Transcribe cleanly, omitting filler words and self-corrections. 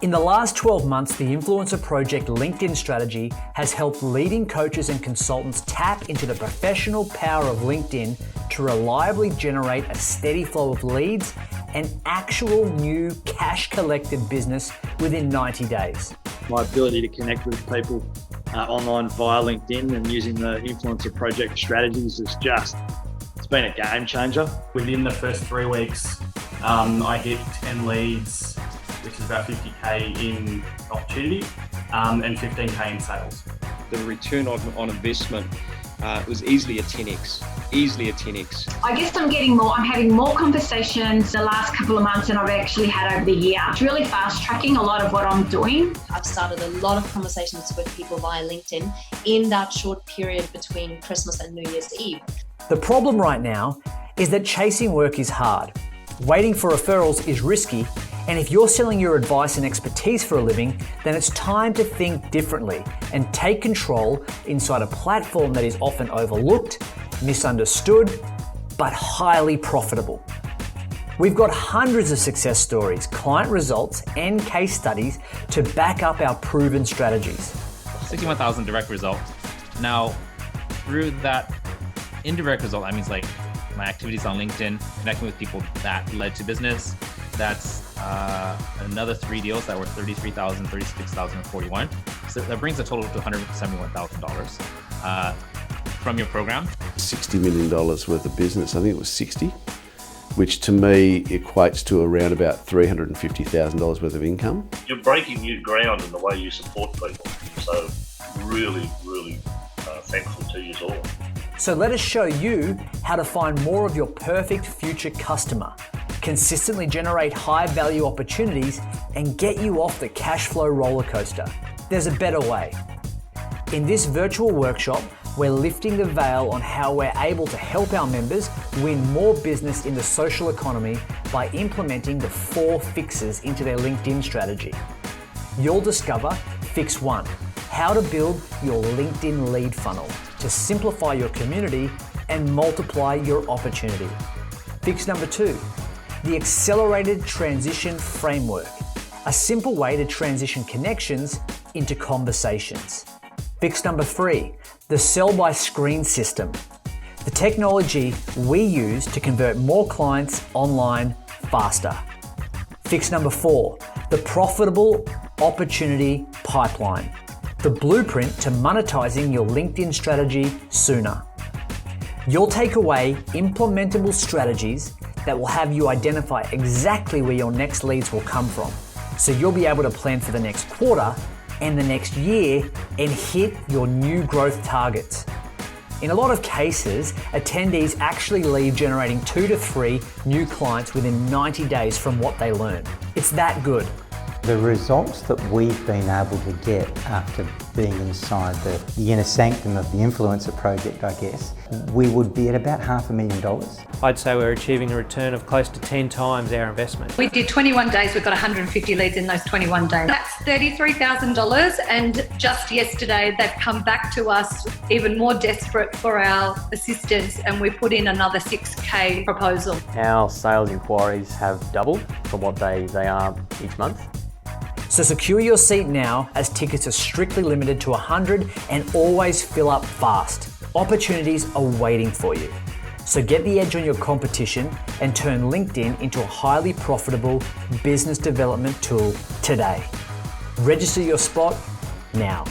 In the last 12 months, the Influencer Project LinkedIn strategy has helped leading coaches and consultants tap into the professional power of LinkedIn to reliably generate a steady flow of leads and actual new cash collected business within 90 days. My ability to connect with people online via LinkedIn and using the Influencer Project strategies is it's been a game changer. Within the first 3 weeks, I hit 10 leads, which is about 50K in opportunity, and 15K in sales. The return on investment was easily a 10x. I guess I'm having more conversations the last couple of months than I've actually had over the year. It's really fast tracking a lot of what I'm doing. I've started a lot of conversations with people via LinkedIn in that short period between Christmas and New Year's Eve. The problem right now is that chasing work is hard. Waiting for referrals is risky, and if you're selling your advice and expertise for a living, then it's time to think differently and take control inside a platform that is often overlooked, misunderstood, but highly profitable. We've got hundreds of success stories, client results, and case studies to back up our proven strategies. 61,000 direct result. Now, through that indirect result, that means like my activities on LinkedIn, connecting with people that led to business. That's another 3 deals that were 33,000, 36,000, and 41. So that brings the total to $171,000 from your program. $60 million worth of business. I think it was 60, which to me equates to around about $350,000 worth of income. You're breaking new ground in the way you support people. So really thankful to you all. So let us show you how to find more of your perfect future customer, consistently generate high value opportunities, and get you off the cash flow roller coaster. There's a better way. In this virtual workshop, we're lifting the veil on how we're able to help our members win more business in the social economy by implementing the 4 fixes into their LinkedIn strategy. You'll discover Fix 1, how to build your LinkedIn lead funnel to simplify your community and multiply your opportunity. Fix number 2, the Accelerated Transition Framework, a simple way to transition connections into conversations. Fix number 3, the Sell by Screen system, the technology we use to convert more clients online faster. Fix number 4, the Profitable Opportunity Pipeline, the blueprint to monetizing your LinkedIn strategy sooner. You'll take away implementable strategies that will have you identify exactly where your next leads will come from. So you'll be able to plan for the next quarter and the next year and hit your new growth targets. In a lot of cases, attendees actually leave generating 2 to 3 new clients within 90 days from what they learn. It's that good. The results that we've been able to get after being inside the inner sanctum of the Influencer Project, I guess, we would be at about $500,000. I'd say we're achieving a return of close to 10 times our investment. We did 21 days, we've got 150 leads in those 21 days. That's $33,000, and just yesterday they've come back to us even more desperate for our assistance, and we put in another 6K proposal. Our sales inquiries have doubled from what they are each month. So secure your seat now, as tickets are strictly limited to 100 and always fill up fast. Opportunities are waiting for you. So get the edge on your competition and turn LinkedIn into a highly profitable business development tool today. Register your spot now.